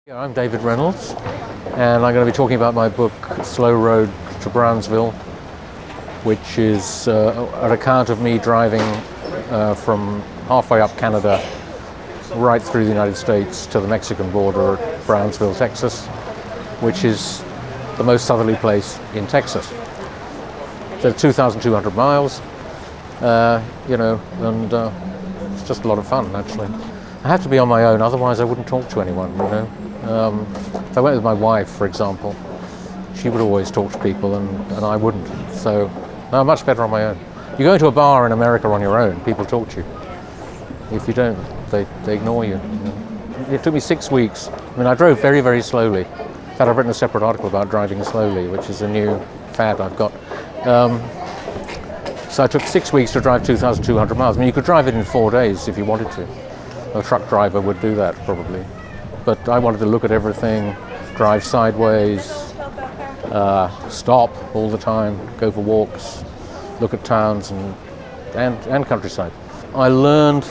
Yeah, I'm David Reynolds, and I'm going to be talking about my book, Slow Road to Brownsville, which is an account of me driving from halfway up Canada right through the United States to the Mexican border at Brownsville, Texas, which is the most southerly place in Texas. So 2,200 miles, and it's just a lot of fun, actually. I have to be on my own, otherwise I wouldn't talk to anyone, If I went with my wife, for example, she would always talk to people and I wouldn't. So no, I'm much better on my own. You go into a bar in America on your own, people talk to you. If you don't, they ignore you. It took me 6 weeks. I mean, I drove very, very slowly. In fact, I've written a separate article about driving slowly, which is a new fad I've got. So I took 6 weeks to drive 2,200 miles. I mean, you could drive it in 4 days if you wanted to. A truck driver would do that, probably. But I wanted to look at everything, drive sideways, stop all the time, go for walks, look at towns and countryside. I learned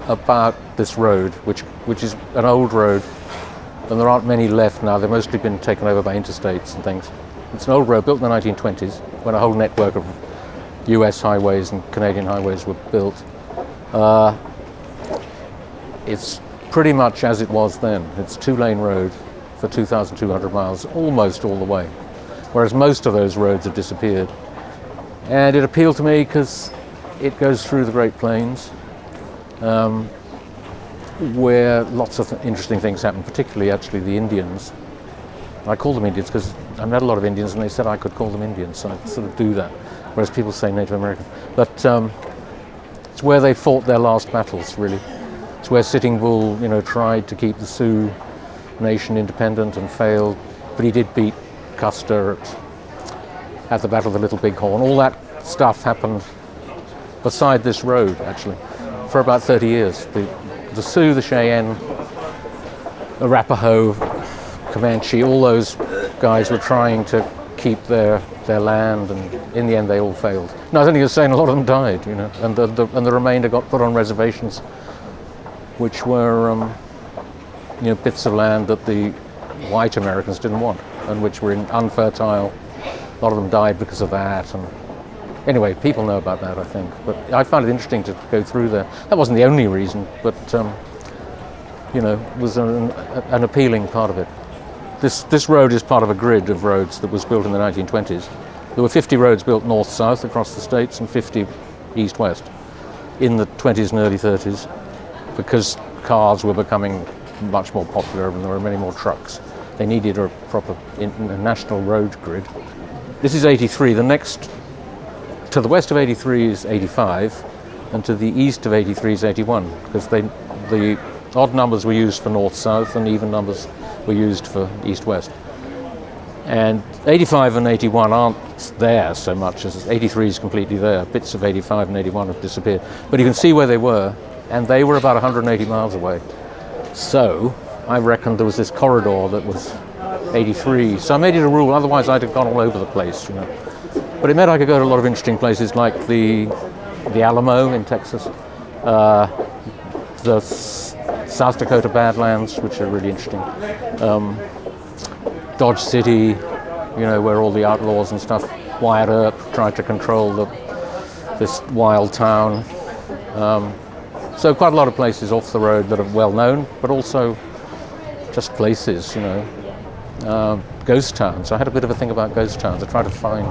about this road, which is an old road, and there aren't many left now. They've mostly been taken over by interstates and things. It's an old road built in the 1920s, when a whole network of US highways and Canadian highways were built. It's pretty much as it was then. It's a two-lane road for 2,200 miles, almost all the way, whereas most of those roads have disappeared. And it appealed to me because it goes through the Great Plains, where lots of interesting things happen, particularly actually the Indians. I call them Indians because I met a lot of Indians and they said I could call them Indians, so I sort of do that, whereas people say Native American. But it's where they fought their last battles, really. It's where Sitting Bull, tried to keep the Sioux Nation independent and failed, but he did beat Custer at the Battle of the Little Bighorn. All that stuff happened beside this road, actually, for about 30 years. The Sioux, the Cheyenne, Arapaho, Comanche, all those guys were trying to keep their land, and in the end they all failed. No, I was only just saying a lot of them died, and the remainder got put on reservations, which were bits of land that the white Americans didn't want, and which were unfertile. A lot of them died because of that. And anyway, people know about that, I think. But I found it interesting to go through there. That wasn't the only reason, but was an appealing part of it. This road is part of a grid of roads that was built in the 1920s. There were 50 roads built north-south across the states and 50 east-west in the 20s and early 30s. Because cars were becoming much more popular and there were many more trucks. They needed a proper national road grid. This is 83. The next, to the west of 83 is 85, and to the east of 83 is 81, because the odd numbers were used for north-south and even numbers were used for east-west. And 85 and 81 aren't there so much as 83 is completely there. Bits of 85 and 81 have disappeared. But you can see where they were. And they were about 180 miles away. So I reckoned there was this corridor that was 83. So I made it a rule, otherwise I'd have gone all over the place, But it meant I could go to a lot of interesting places like the Alamo in Texas, the South Dakota Badlands, which are really interesting, Dodge City, where all the outlaws and stuff, Wyatt Earp tried to control this wild town. So quite a lot of places off the road that are well known, but also just places, ghost towns. I had a bit of a thing about ghost towns. I tried to find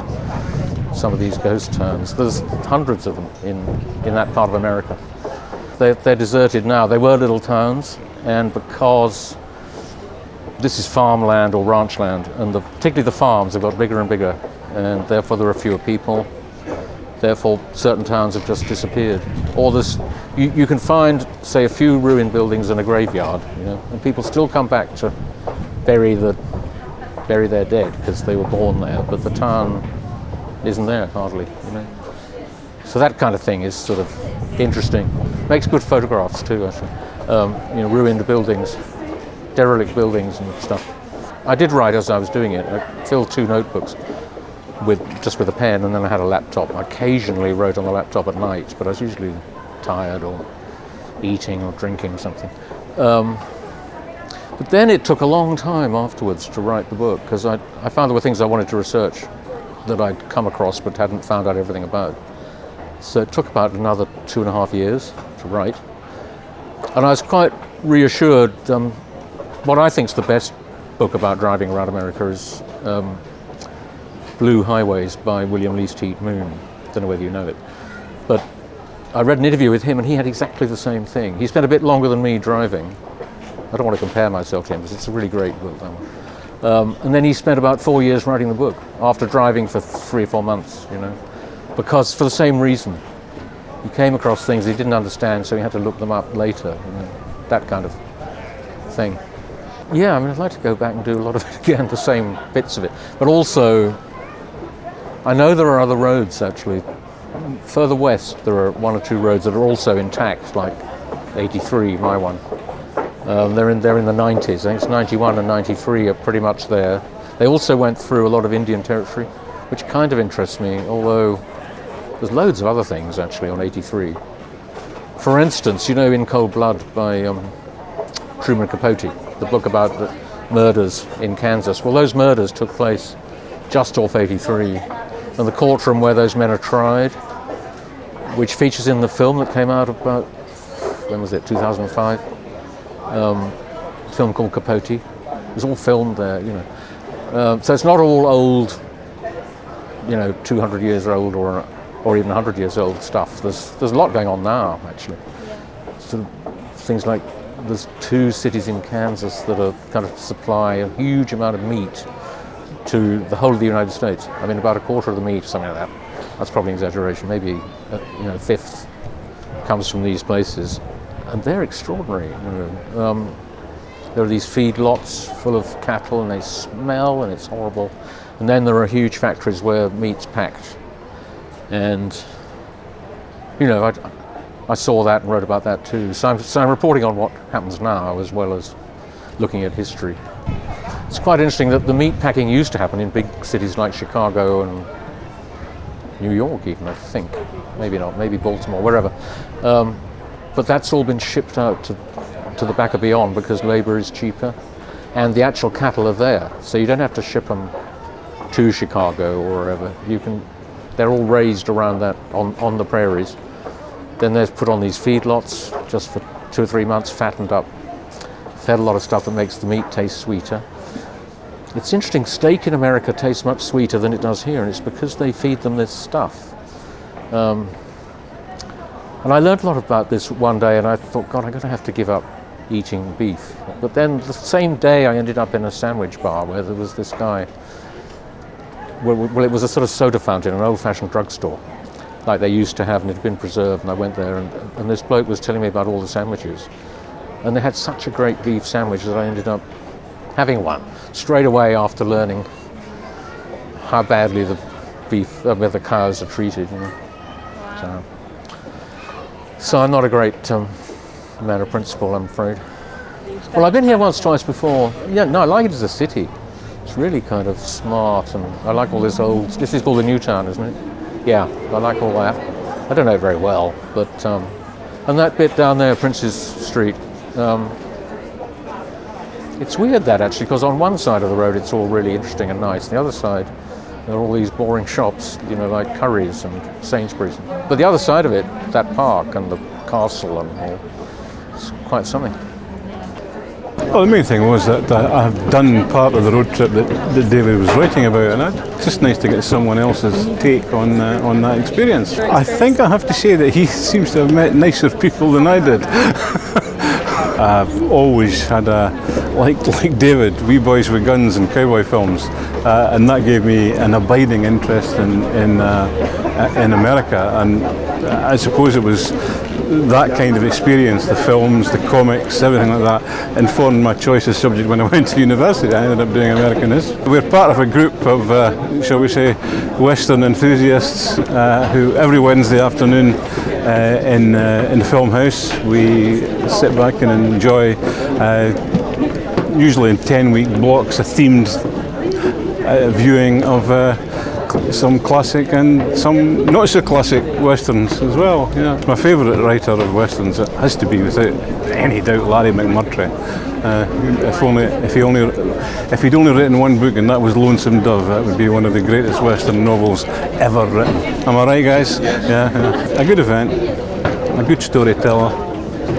some of these ghost towns. There's hundreds of them in that part of America. They're deserted now. They were little towns, and because this is farmland or ranch land, and particularly the farms have got bigger and bigger, and therefore there are fewer people. Therefore, certain towns have just disappeared. Or you can find, say, a few ruined buildings and a graveyard, and people still come back to bury their dead because they were born there, but the town isn't there hardly, So that kind of thing is sort of interesting. Makes good photographs too, actually. Ruined buildings, derelict buildings and stuff. I did write as I was doing it. I filled 2 notebooks with a pen, and then I had a laptop. I occasionally wrote on the laptop at night, but I was usually tired or eating or drinking or something. But then it took a long time afterwards to write the book, because I found there were things I wanted to research that I'd come across but hadn't found out everything about. So it took about another 2.5 years to write. And I was quite reassured. What I think is the best book about driving around America is Blue Highways by William Least Heat Moon. Don't know whether you know it. But I read an interview with him and he had exactly the same thing. He spent a bit longer than me driving. I don't want to compare myself to him, because it's a really great book. And then he spent about 4 years writing the book, after driving for 3 or 4 months, because for the same reason. He came across things he didn't understand, so he had to look them up later, that kind of thing. Yeah, I mean, I'd like to go back and do a lot of it again, the same bits of it. But also, I know there are other roads, actually. Further west, there are 1 or 2 roads that are also intact, like 83, my one. They're in the 90s. I think it's 91 and 93 are pretty much there. They also went through a lot of Indian territory, which kind of interests me, although there's loads of other things actually on 83. For instance, In Cold Blood by Truman Capote, the book about the murders in Kansas. Well, those murders took place just off 83, and the courtroom where those men are tried, which features in the film that came out about, when was it, 2005? A film called Capote. It was all filmed there, So it's not all old, 200 years old or even 100 years old stuff. There's a lot going on now, actually. So things like there's 2 cities in Kansas that are kind of supply a huge amount of meat to the whole of the United States. I mean, about a quarter of the meat, something like that. That's probably an exaggeration. Maybe a fifth comes from these places. And they're extraordinary. There are these feedlots full of cattle, and they smell, and it's horrible. And then there are huge factories where meat's packed. And, I saw that and wrote about that too. So I'm reporting on what happens now, as well as looking at history. It's quite interesting that the meat packing used to happen in big cities like Chicago and New York even, I think. Maybe not, maybe Baltimore, wherever. But that's all been shipped out to the back of beyond, because labor is cheaper and the actual cattle are there. So you don't have to ship them to Chicago or wherever. They're all raised around that on the prairies. Then they're put on these feedlots just for 2 or 3 months, fattened up, fed a lot of stuff that makes the meat taste sweeter. It's interesting, steak in America tastes much sweeter than it does here, and it's because they feed them this stuff. And I learned a lot about this one day, and I thought, God, I'm going to have to give up eating beef. But then the same day I ended up in a sandwich bar where there was this guy. Well, it was a sort of soda fountain, an old-fashioned drugstore, like they used to have, and it had been preserved, and I went there, and this bloke was telling me about all the sandwiches. And they had such a great beef sandwich that I ended up having one straight away after learning how badly the beef, where the cows are treated. So I'm not a great man of principle, I'm afraid. Well, I've been here once, twice before. Yeah, no, I like it as a city. It's really kind of smart, and I like all this old. This is called the New Town, isn't it? Yeah, I like all that. I don't know it very well, but and that bit down there, Prince's Street. It's weird that actually, because on one side of the road it's all really interesting and nice. The other side, there are all these boring shops, like Currys and Sainsbury's. But the other side of it, that park and the castle and all, it's quite something. Well, the main thing was that I've done part of the road trip that David was writing about, and it's just nice to get someone else's take on that experience. I think I have to say that he seems to have met nicer people than I did. I've always had like David, wee boys with guns and cowboy films, and that gave me an abiding interest in America, and I suppose it was that kind of experience, the films, the comics, everything like that, informed my choice of subject when I went to university. I ended up doing American history. We're part of a group of, shall we say, Western enthusiasts who every Wednesday afternoon in the film house we sit back and enjoy, usually in 10-week blocks, a themed viewing of some classic and some not so classic westerns as well. Yeah, my favourite writer of westerns, it has to be without any doubt Larry McMurtry. If he'd only written one book and that was Lonesome Dove, that would be one of the greatest western novels ever written. Am I right, guys? Yeah. A good event, a good storyteller.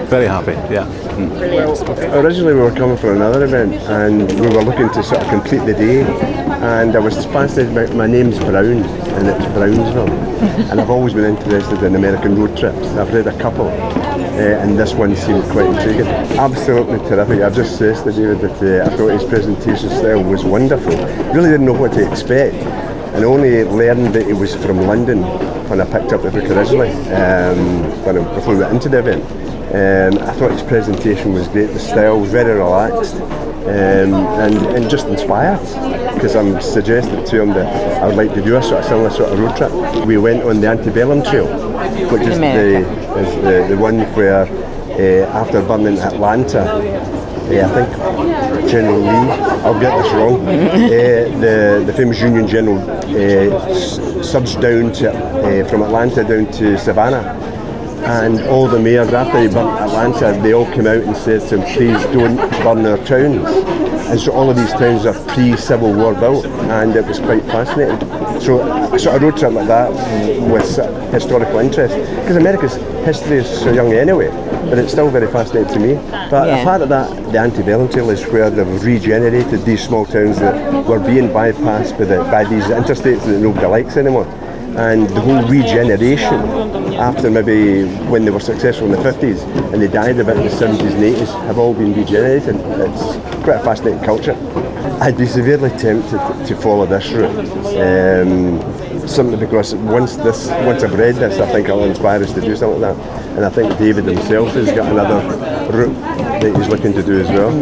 Very happy. Yeah. Well, originally we were coming for another event and we were looking to sort of complete the day, and I was fascinated about, my name's Brown and it's Brownsville, and I've always been interested in American road trips. I've read a couple and this one seemed quite intriguing. Absolutely terrific. I've just stressed to David that I thought his presentation style was wonderful. Really didn't know what to expect, and only learned that it was from London when I picked up the book originally, before we went into the event. I thought his presentation was great, the style was very relaxed and just inspired, because I'm suggested to him that I would like to do a sort of similar sort of road trip. We went on the Antebellum Trail, which is the one where after burning Atlanta, I think General Lee, I'll get this wrong, the famous Union General surged down from Atlanta down to Savannah. And all the mayors, after he burnt Atlanta, they all came out and said to him, please don't burn our towns. And so all of these towns are pre-Civil War built, and it was quite fascinating. So a sort of road trip like that with historical interest, because America's history is so young anyway, but it's still very fascinating to me. But a part of that, the Antebellum Trail, is where they've regenerated these small towns that were being bypassed by these interstates that nobody likes anymore. And the whole regeneration, after maybe when they were successful in the 50s and they died a bit in the 70s and 80s, have all been regenerated. It's quite a fascinating culture. I'd be severely tempted to follow this route, simply because once I've read this, I think it'll inspire us to do something like that. And I think David himself has got another route that he's looking to do as well.